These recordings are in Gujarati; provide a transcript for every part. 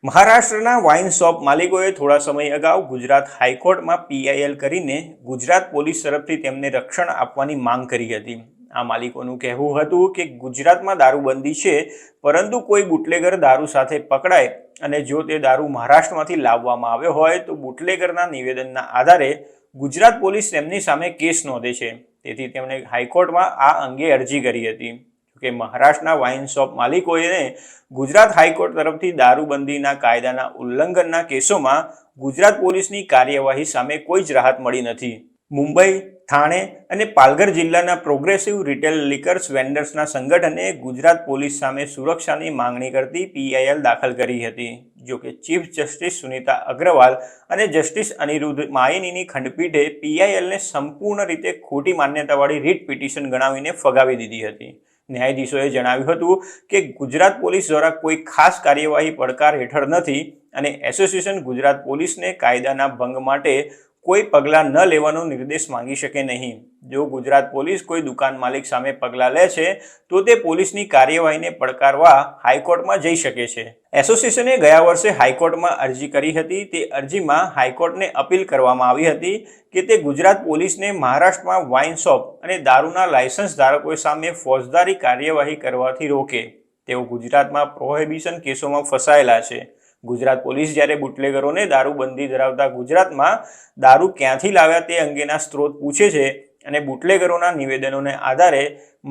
મહારાષ્ટ્રના વાઇન શોપ માલિકોએ થોડા સમય અગાઉ ગુજરાત હાઈકોર્ટમાં પીઆઈએલ કરીને ગુજરાત પોલીસ તરફથી તેમને રક્ષણ આપવાની માંગ કરી હતી। આ માલિકોનું કહેવું હતું કે ગુજરાતમાં દારૂબંધી છે, પરંતુ કોઈ બુટલેગર દારૂ સાથે પકડાય અને જો તે દારૂ મહારાષ્ટ્રમાંથી લાવવામાં આવ્યો હોય તો બુટલેગરના નિવેદનના આધારે ગુજરાત પોલીસ તેમની સામે કેસ નોંધે છે। તેથી તેમણે હાઈકોર્ટમાં આ અંગે અરજી કરી હતી કે મહારાષ્ટ્રના વાઇન શોપ માલિકોએ ગુજરાત હાઈકોર્ટ તરફથી દારૂબંધીના કાયદાના ઉલ્લંઘનના કેસોમાં ગુજરાત પોલીસની કાર્યવાહી સામે કોઈ જ રાહત મળી નથી। મુંબઈ, થાણે અને પાલઘર જિલ્લાના પ્રોગ્રેસિવ રિટેલ લિકર્સ વેન્ડર્સના સંગઠને ગુજરાત પોલીસ સામે સુરક્ષાની માંગણી કરતી પીઆઈએલ દાખલ કરી હતી। જો કે ચીફ જસ્ટિસ સુનિતા અગ્રવાલ અને જસ્ટિસ અનિરુદ્ધ માયનીની ખંડપીઠે પીઆઈએલને સંપૂર્ણ રીતે ખોટી માન્યતાવાળી રીટ પિટિશન ગણાવીને ફગાવી દીધી હતી। ન્યાયાધીશોએ જણાવ્યું હતું કે ગુજરાત પોલીસ દ્વારા કોઈ ખાસ કાર્યવાહી પડકાર હેઠળ નથી અને એસોસિએશન ગુજરાત પોલીસને કાયદાના ભંગ માટે કોઈ પગલાં ન લેવાનો નિર્દેશ માંગી શકે નહીં। જો ગુજરાત પોલીસ કોઈ દુકાન માલિક સામે પગલાં લે છે તો તે પોલીસની કાર્યવાહીને પડકારવા હાઈકોર્ટમાં જઈ શકે છે। એસોસિએશને ગયા વર્ષે હાઈકોર્ટમાં અરજી કરી હતી। તે અરજીમાં હાઈકોર્ટને અપીલ કરવામાં આવી હતી કે તે ગુજરાત પોલીસને મહારાષ્ટ્રમાં વાઇન શોપ અને દારૂના લાયસન્સ ધારકો સામે ફોજદારી કાર્યવાહી કરવાથી રોકે। તેઓ ગુજરાતમાં પ્રોહિબિશન કેસોમાં ફસાયેલા છે। ગુજરાત પોલીસ જ્યારે બુટલેગરોને દારૂબંધી ધરાવતા ગુજરાતમાં દારૂ ક્યાંથી લાવ્યા તે અંગેના સ્ત્રોત પૂછે છે અને બુટલેગરોના નિવેદનોને આધારે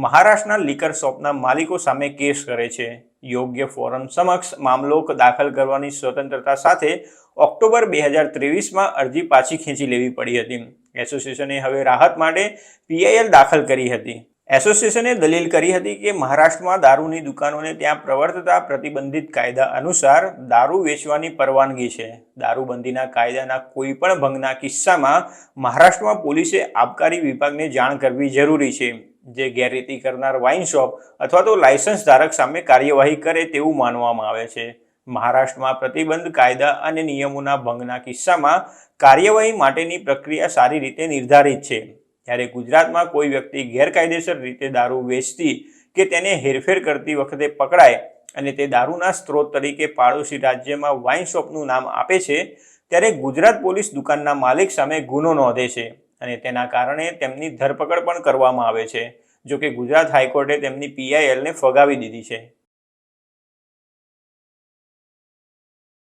મહારાષ્ટ્રના લિકર શોપના માલિકો સામે કેસ કરે છે। યોગ્ય ફોરમ સમક્ષ મામલો દાખલ કરવાની સ્વતંત્રતા સાથે ઓક્ટોબર 2023માં અરજી પાછી ખેંચી લેવી પડી હતી। એસોસિએશને હવે રાહત માટે પીઆઈએલ દાખલ કરી હતી। એસોસિએશને દલીલ કરી હતી કે મહારાષ્ટ્રમાં દારૂની દુકાનોને ત્યાં પ્રવર્તતા પ્રતિબંધિત કાયદા અનુસાર દારૂ વેચવાની પરવાનગી છે। દારૂબંધીના કાયદાના કોઈપણ ભંગના કિસ્સામાં મહારાષ્ટ્રમાં પોલીસે આબકારી વિભાગને જાણ કરવી જરૂરી છે, જે ગેરરીતિ કરનાર વાઇન શોપ અથવા તો લાયસન્સ ધારક સામે કાર્યવાહી કરે તેવું માનવામાં આવે છે। મહારાષ્ટ્રમાં પ્રતિબંધ કાયદા અને નિયમોના ભંગના કિસ્સામાં કાર્યવાહી માટેની પ્રક્રિયા સારી રીતે નિર્ધારિત છે, ત્યારે ગુજરાતમાં કોઈ વ્યક્તિ ગેરકાયદેસર રીતે દારૂ વેચતી કે તેને હેરફેર કરતી વખતે પકડાય અને તે દારૂના સ્ત્રોત તરીકે પાડોશી રાજ્યમાં વાઇન શોપનું નામ આપે છે, ત્યારે ગુજરાત પોલીસ દુકાનના માલિક સામે ગુનો નોંધે છે અને તેના કારણે તેમની ધરપકડ પણ કરવામાં આવે છે। જો કે ગુજરાત હાઈકોર્ટે તેમની પીઆઈએલને ફગાવી દીધી છે।